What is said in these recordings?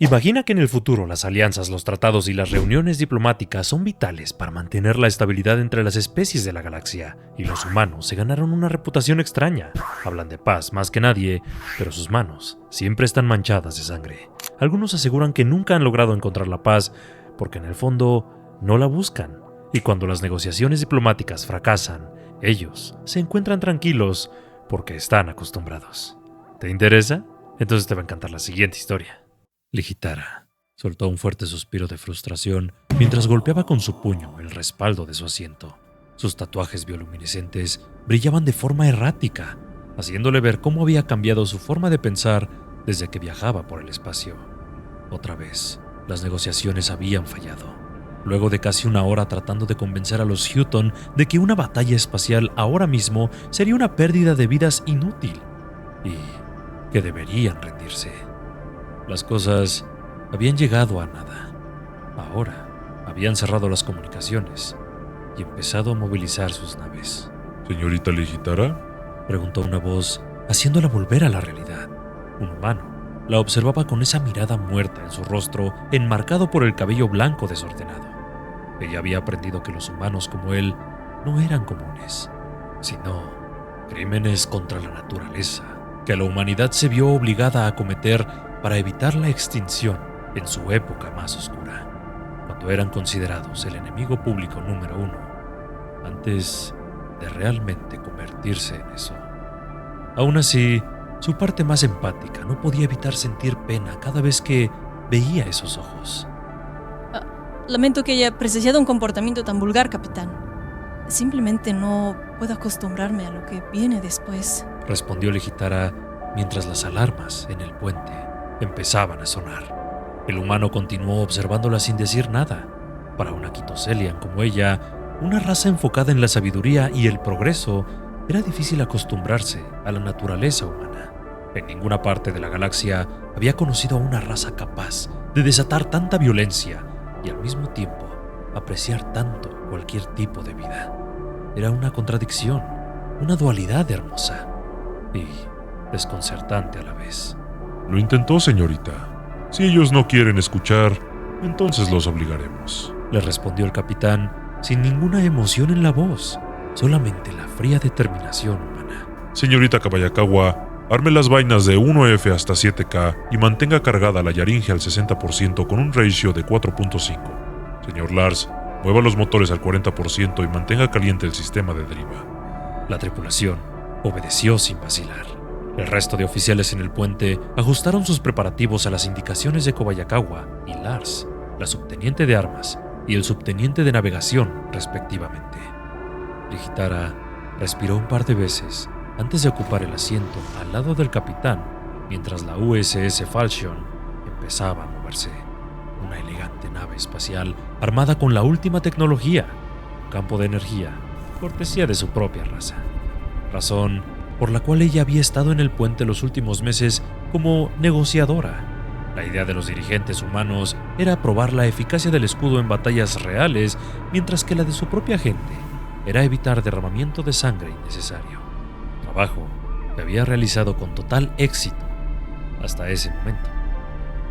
Imagina que en el futuro las alianzas, los tratados y las reuniones diplomáticas son vitales para mantener la estabilidad entre las especies de la galaxia, y los humanos se ganaron una reputación extraña. Hablan de paz más que nadie, pero sus manos siempre están manchadas de sangre. Algunos aseguran que nunca han logrado encontrar la paz porque en el fondo no la buscan, y cuando las negociaciones diplomáticas fracasan, ellos se encuentran tranquilos porque están acostumbrados. ¿Te interesa? Entonces te va a encantar la siguiente historia. Ligitara soltó un fuerte suspiro de frustración mientras golpeaba con su puño el respaldo de su asiento. Sus tatuajes bioluminescentes brillaban de forma errática, haciéndole ver cómo había cambiado su forma de pensar desde que viajaba por el espacio. Otra vez, las negociaciones habían fallado. Luego de casi una hora tratando de convencer a los Hutton de que una batalla espacial ahora mismo sería una pérdida de vidas inútil y que deberían rendirse. Las cosas habían llegado a nada. Ahora habían cerrado las comunicaciones y empezado a movilizar sus naves. ¿Señorita Ligitara? Preguntó una voz, haciéndola volver a la realidad. Un humano la observaba con esa mirada muerta en su rostro, enmarcado por el cabello blanco desordenado. Ella había aprendido que los humanos como él no eran comunes, sino crímenes contra la naturaleza, que la humanidad se vio obligada a cometer para evitar la extinción en su época más oscura, cuando eran considerados el enemigo público número uno, antes de realmente convertirse en eso. Aún así, su parte más empática no podía evitar sentir pena cada vez que veía esos ojos. Lamento que haya presenciado un comportamiento tan vulgar, capitán. Simplemente no puedo acostumbrarme a lo que viene después, respondió Ligitara mientras las alarmas en el puente empezaban a sonar. El humano continuó observándola sin decir nada. Para una Quitoselian como ella, una raza enfocada en la sabiduría y el progreso, era difícil acostumbrarse a la naturaleza humana. En ninguna parte de la galaxia había conocido a una raza capaz de desatar tanta violencia y al mismo tiempo apreciar tanto cualquier tipo de vida. Era una contradicción, una dualidad hermosa y desconcertante a la vez. Lo intentó, señorita. Si ellos no quieren escuchar, entonces los obligaremos, le respondió el capitán sin ninguna emoción en la voz, solamente la fría determinación humana. Señorita Cabalacagua, arme las vainas de 1F hasta 7K y mantenga cargada la Yaringe al 60% con un ratio de 4.5. Señor Lars, mueva los motores al 40% y mantenga caliente el sistema de deriva. La tripulación obedeció sin vacilar. El resto de oficiales en el puente ajustaron sus preparativos a las indicaciones de Cabalacagua y Lars, la subteniente de armas y el subteniente de navegación, respectivamente. Ligitara respiró un par de veces antes de ocupar el asiento al lado del capitán, mientras la USS Falchion empezaba a moverse. Una elegante nave espacial armada con la última tecnología, un campo de energía, cortesía de su propia raza. Razón por la cual ella había estado en el puente los últimos meses como negociadora. La idea de los dirigentes humanos era probar la eficacia del escudo en batallas reales, mientras que la de su propia gente era evitar derramamiento de sangre innecesario. Trabajo que había realizado con total éxito hasta ese momento.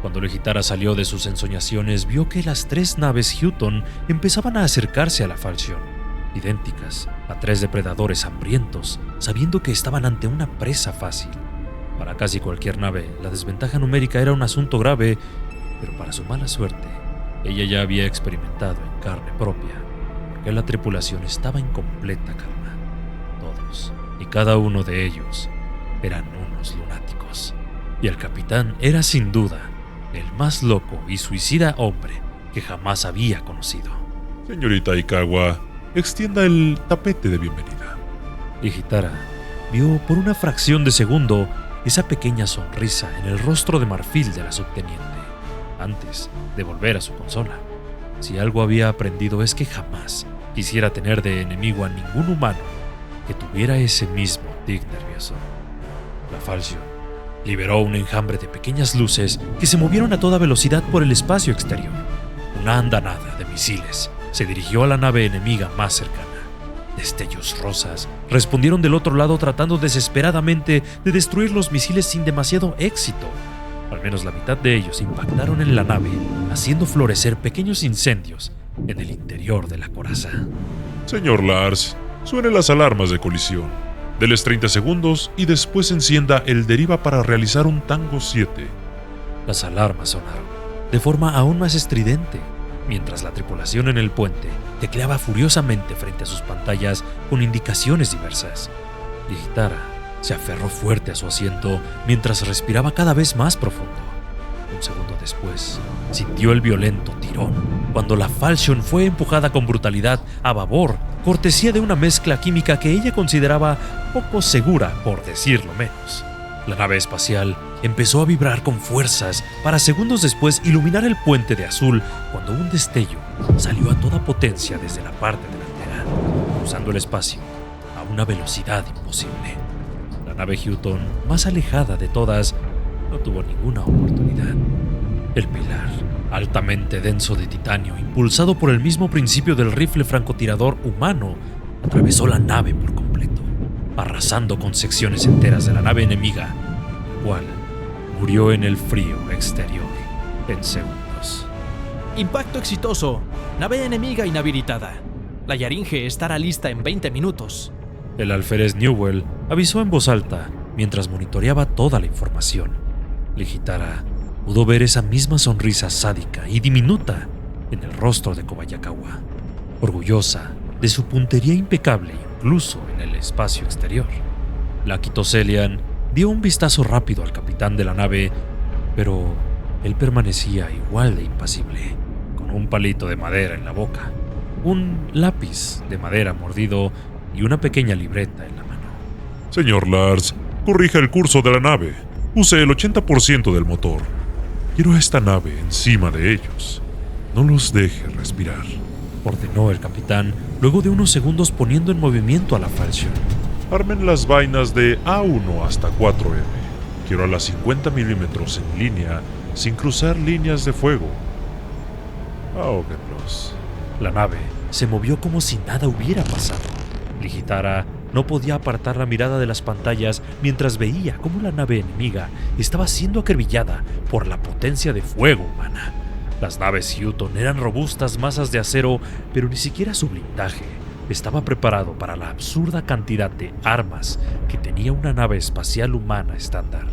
Cuando Ligitara salió de sus ensoñaciones, vio que las 3 naves Hutton empezaban a acercarse a la Falchion, idénticas a 3 depredadores hambrientos, sabiendo que estaban ante una presa fácil. Para casi cualquier nave, la desventaja numérica era un asunto grave, pero para su mala suerte, ella ya había experimentado en carne propia, porque la tripulación estaba en completa calma. Todos y cada uno de ellos eran unos lunáticos, y el capitán era sin duda el más loco y suicida hombre que jamás había conocido. Señorita Ikawa, extienda el tapete de bienvenida. Ligitara vio por una fracción de segundo esa pequeña sonrisa en el rostro de marfil de la subteniente, antes de volver a su consola. Si algo había aprendido es que jamás quisiera tener de enemigo a ningún humano que tuviera ese mismo tic nervioso. La Falchion liberó un enjambre de pequeñas luces que se movieron a toda velocidad por el espacio exterior. Una andanada de misiles se dirigió a la nave enemiga más cercana. Destellos rosas respondieron del otro lado tratando desesperadamente de destruir los misiles sin demasiado éxito. Al menos la mitad de ellos impactaron en la nave, haciendo florecer pequeños incendios en el interior de la coraza. Señor Lars, suenen las alarmas de colisión. Deles 30 segundos y después encienda el deriva para realizar un Tango 7. Las alarmas sonaron, de forma aún más estridente, mientras la tripulación en el puente tecleaba furiosamente frente a sus pantallas con indicaciones diversas. Ligitara se aferró fuerte a su asiento mientras respiraba cada vez más profundo. Un segundo después, sintió el violento tirón cuando la Falchion fue empujada con brutalidad a babor, cortesía de una mezcla química que ella consideraba poco segura, por decirlo menos. La nave espacial empezó a vibrar con fuerzas para segundos después iluminar el puente de azul cuando un destello salió a toda potencia desde la parte delantera, cruzando el espacio a una velocidad imposible. La nave Houghton, más alejada de todas, no tuvo ninguna oportunidad. El pilar, altamente denso de titanio, impulsado por el mismo principio del rifle francotirador humano, atravesó la nave por completo, arrasando con secciones enteras de la nave enemiga, la cual murió en el frío exterior en segundos. Impacto exitoso. Nave enemiga inhabilitada. La Yaringe estará lista en 20 minutos. El alférez Newell avisó en voz alta mientras monitoreaba toda la información. Ligitara pudo ver esa misma sonrisa sádica y diminuta en el rostro de Kobayakawa, orgullosa de su puntería impecable incluso en el espacio exterior. La Kitoselian dio un vistazo rápido al capitán de la nave, pero él permanecía igual de impasible, con un palito de madera en la boca, un lápiz de madera mordido y una pequeña libreta en la mano. Señor Lars, corrija el curso de la nave. Use el 80% del motor. Quiero a esta nave encima de ellos. No los deje respirar, ordenó el capitán, luego de unos segundos poniendo en movimiento a la Falchion. Armen las vainas de A1 hasta 4M. Quiero a las 50 milímetros en línea, sin cruzar líneas de fuego. Ahóguenlos. La nave se movió como si nada hubiera pasado. Ligitara no podía apartar la mirada de las pantallas mientras veía cómo la nave enemiga estaba siendo acribillada por la potencia de fuego humana. Las naves Houghton eran robustas masas de acero, pero ni siquiera su blindaje estaba preparado para la absurda cantidad de armas que tenía una nave espacial humana estándar.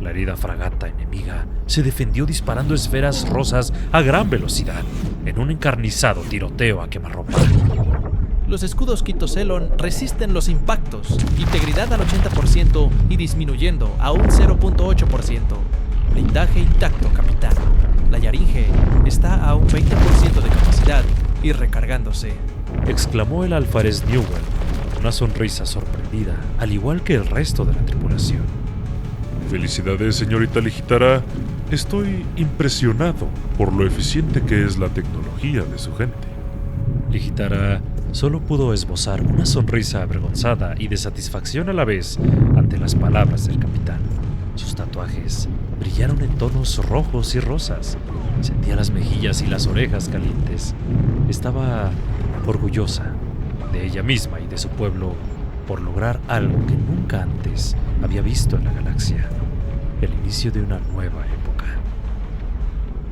La herida fragata enemiga se defendió disparando esferas rosas a gran velocidad en un encarnizado tiroteo a quemarropa. Los escudos Kitoselon resisten los impactos, integridad al 80% y disminuyendo a un 0.8%. Blindaje intacto, capitán. La Yaringe está a un 20% de capacidad y recargándose, exclamó el alférez Newell con una sonrisa sorprendida, al igual que el resto de la tripulación. Felicidades, señorita Ligitara. Estoy impresionado por lo eficiente que es la tecnología de su gente. Ligitara solo pudo esbozar una sonrisa avergonzada y de satisfacción a la vez ante las palabras del capitán. Sus tatuajes brillaron en tonos rojos y rosas. Sentía las mejillas y las orejas calientes. Estaba orgullosa de ella misma y de su pueblo por lograr algo que nunca antes había visto en la galaxia: el inicio de una nueva época.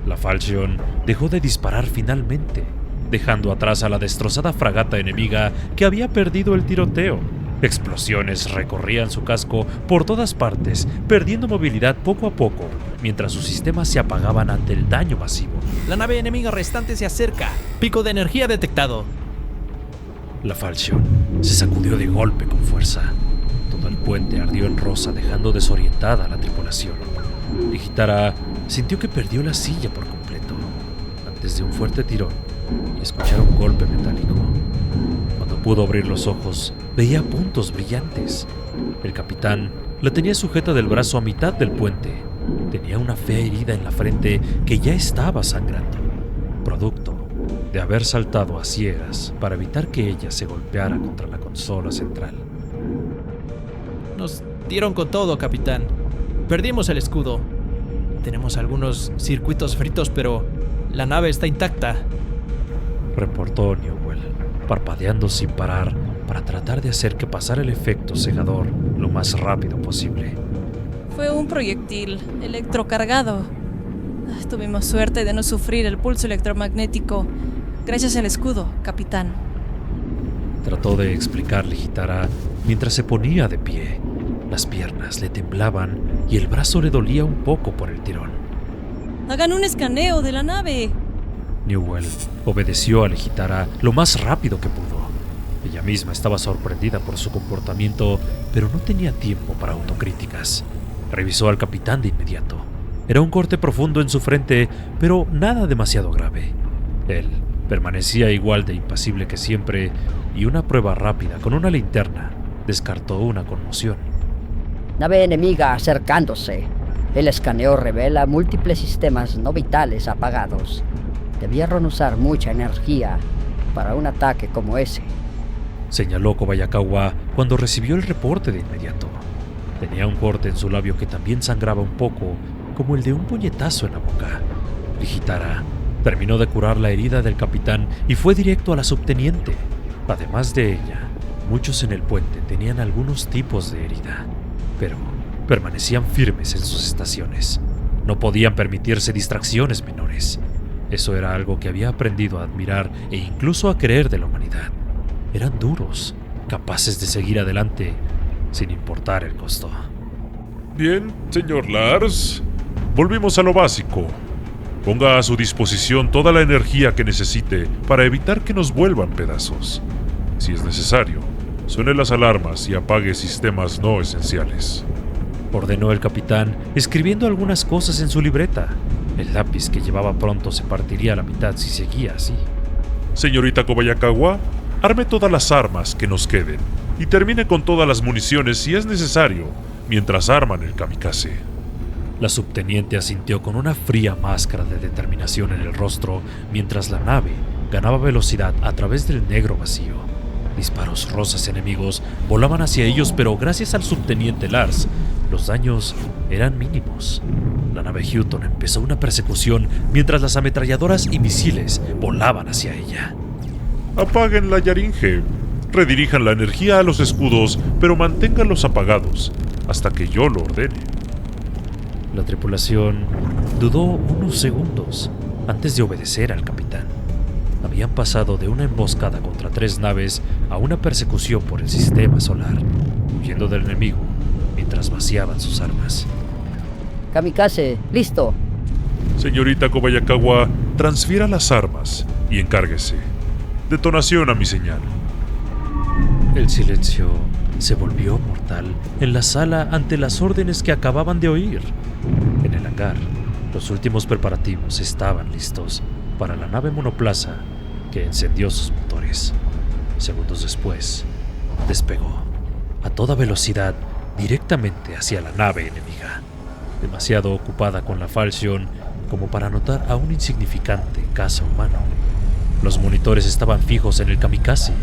La Falchion dejó de disparar finalmente, dejando atrás a la destrozada fragata enemiga que había perdido el tiroteo. Explosiones recorrían su casco por todas partes, perdiendo movilidad poco a poco, mientras sus sistemas se apagaban ante el daño masivo. La nave enemiga restante se acerca. Pico de energía detectado. La Falchion se sacudió de golpe con fuerza. Todo el puente ardió en rosa, dejando desorientada a la tripulación. Ligitara sintió que perdió la silla por completo, antes de un fuerte tirón y escuchar un golpe metálico. Cuando pudo abrir los ojos, veía puntos brillantes. El capitán la tenía sujeta del brazo a mitad del puente. Tenía una fea herida en la frente que ya estaba sangrando, producto de haber saltado a ciegas para evitar que ella se golpeara contra la consola central. Nos dieron con todo, capitán. Perdimos el escudo. Tenemos algunos circuitos fritos, pero la nave está intacta, reportó Newell, parpadeando sin parar para tratar de hacer que pasara el efecto cegador lo más rápido posible. Fue un proyectil electrocargado. Tuvimos suerte de no sufrir el pulso electromagnético gracias al escudo, capitán. Trató de explicarle Hitara mientras se ponía de pie. Las piernas le temblaban y el brazo le dolía un poco por el tirón. ¡Hagan un escaneo de la nave! Newell obedeció a Hitara lo más rápido que pudo. Ella misma estaba sorprendida por su comportamiento, pero no tenía tiempo para autocríticas. Revisó al capitán de inmediato. Era un corte profundo en su frente, pero nada demasiado grave. Él permanecía igual de impasible que siempre, y una prueba rápida con una linterna descartó una conmoción. Nave enemiga acercándose. El escaneo revela múltiples sistemas no vitales apagados. Debieron usar mucha energía para un ataque como ese, señaló Kobayakawa cuando recibió el reporte de inmediato. Tenía un corte en su labio que también sangraba un poco, como el de un puñetazo en la boca. Hitara terminó de curar la herida del capitán y fue directo a la subteniente. Además de ella, muchos en el puente tenían algunos tipos de herida, pero permanecían firmes en sus estaciones. No podían permitirse distracciones menores. Eso era algo que había aprendido a admirar e incluso a creer de la humanidad. Eran duros, capaces de seguir adelante sin importar el costo. Bien, señor Lars. Volvimos a lo básico. Ponga a su disposición toda la energía que necesite para evitar que nos vuelvan pedazos. Si es necesario, suene las alarmas y apague sistemas no esenciales, ordenó el capitán, escribiendo algunas cosas en su libreta. El lápiz que llevaba pronto se partiría a la mitad si seguía así. Señorita Kobayakawa, arme todas las armas que nos queden y termine con todas las municiones si es necesario, mientras arman el kamikaze. La subteniente asintió con una fría máscara de determinación en el rostro mientras la nave ganaba velocidad a través del negro vacío. Disparos rosas enemigos volaban hacia ellos, pero gracias al subteniente Lars, los daños eran mínimos. La nave Houghton empezó una persecución mientras las ametralladoras y misiles volaban hacia ella. Apaguen la Yaringe. Redirijan la energía a los escudos, pero manténganlos apagados hasta que yo lo ordene. La tripulación dudó unos segundos antes de obedecer al capitán. Habían pasado de una emboscada contra 3 naves a una persecución por el sistema solar, huyendo del enemigo mientras vaciaban sus armas. Kamikaze, listo. Señorita Kobayakawa, transfiera las armas y encárguese. Detonación a mi señal. El silencio se volvió mortal en la sala ante las órdenes que acababan de oír. En el hangar, los últimos preparativos estaban listos para la nave monoplaza que encendió sus motores. Segundos después, despegó a toda velocidad directamente hacia la nave enemiga, demasiado ocupada con la Falchion como para notar a un insignificante caza humano. Los monitores estaban fijos en el kamikaze,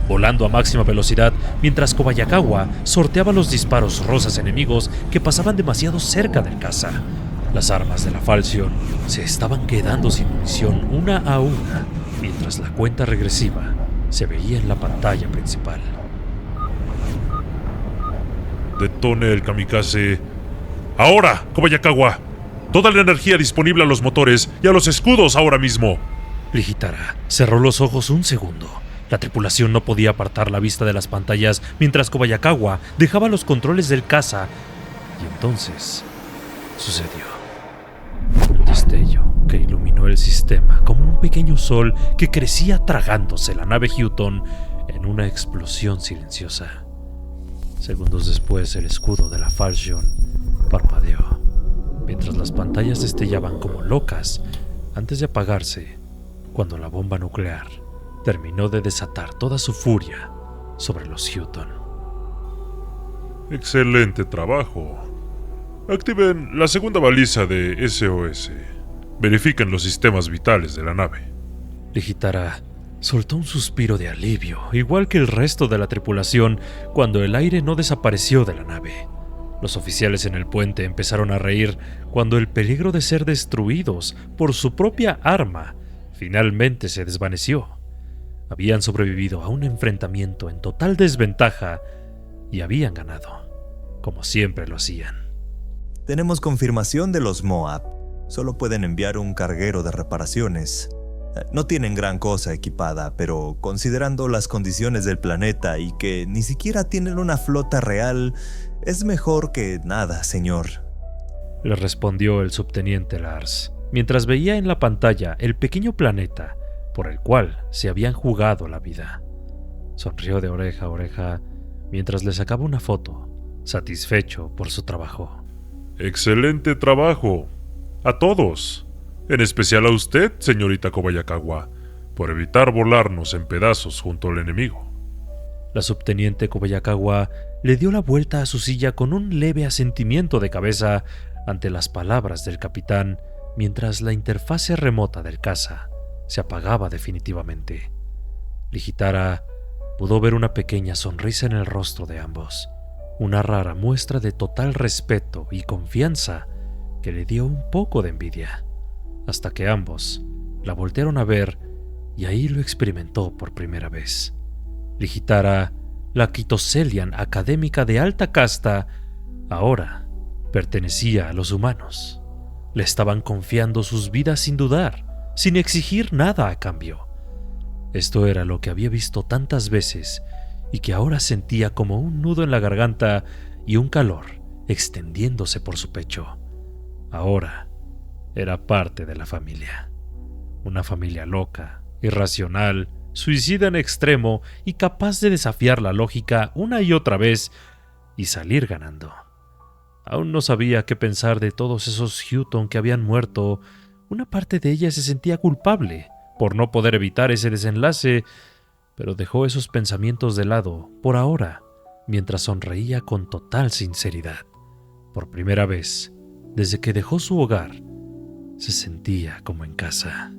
volando a máxima velocidad mientras Kobayakawa sorteaba los disparos rosas enemigos que pasaban demasiado cerca del caza. Las armas de la Falchion se estaban quedando sin munición una a una, mientras la cuenta regresiva se veía en la pantalla principal. Detone el kamikaze. ¡Ahora, Kobayakawa! Toda la energía disponible a los motores y a los escudos ahora mismo. Hitara cerró los ojos un segundo. La tripulación no podía apartar la vista de las pantallas mientras Kobayakawa dejaba los controles del caza. Y entonces sucedió. Un destello que iluminó el sistema como un pequeño sol que crecía tragándose la nave Houghton en una explosión silenciosa. Segundos después, el escudo de la Falchion parpadeó, mientras las pantallas destellaban como locas antes de apagarse cuando la bomba nuclear terminó de desatar toda su furia sobre los Houghton. Excelente trabajo. Activen la segunda baliza de SOS. Verifiquen los sistemas vitales de la nave. Hitara soltó un suspiro de alivio, igual que el resto de la tripulación, cuando el aire no desapareció de la nave. Los oficiales en el puente empezaron a reír cuando el peligro de ser destruidos por su propia arma finalmente se desvaneció. Habían sobrevivido a un enfrentamiento en total desventaja y habían ganado, como siempre lo hacían. Tenemos confirmación de los Moab. Solo pueden enviar un carguero de reparaciones. No tienen gran cosa equipada, pero considerando las condiciones del planeta y que ni siquiera tienen una flota real, es mejor que nada, señor. Le respondió el subteniente Lars, mientras veía en la pantalla el pequeño planeta por el cual se habían jugado la vida. Sonrió de oreja a oreja mientras le sacaba una foto, satisfecho por su trabajo. Excelente trabajo. A todos. En especial a usted, señorita Kobayakawa, por evitar volarnos en pedazos junto al enemigo. La subteniente Kobayakawa le dio la vuelta a su silla con un leve asentimiento de cabeza ante las palabras del capitán, mientras la interfase remota del caza se apagaba definitivamente. Ligitara pudo ver una pequeña sonrisa en el rostro de ambos, una rara muestra de total respeto y confianza que le dio un poco de envidia, hasta que ambos la voltearon a ver y ahí lo experimentó por primera vez. Ligitara, la Quitoselian académica de alta casta, ahora pertenecía a los humanos. Le estaban confiando sus vidas sin dudar, sin exigir nada a cambio. Esto era lo que había visto tantas veces y que ahora sentía como un nudo en la garganta y un calor extendiéndose por su pecho. Ahora era parte de la familia. Una familia loca, irracional, suicida en extremo y capaz de desafiar la lógica una y otra vez y salir ganando. Aún no sabía qué pensar de todos esos Houghton que habían muerto. Una parte de ella se sentía culpable por no poder evitar ese desenlace, pero dejó esos pensamientos de lado por ahora, mientras sonreía con total sinceridad. Por primera vez, desde que dejó su hogar, se sentía como en casa.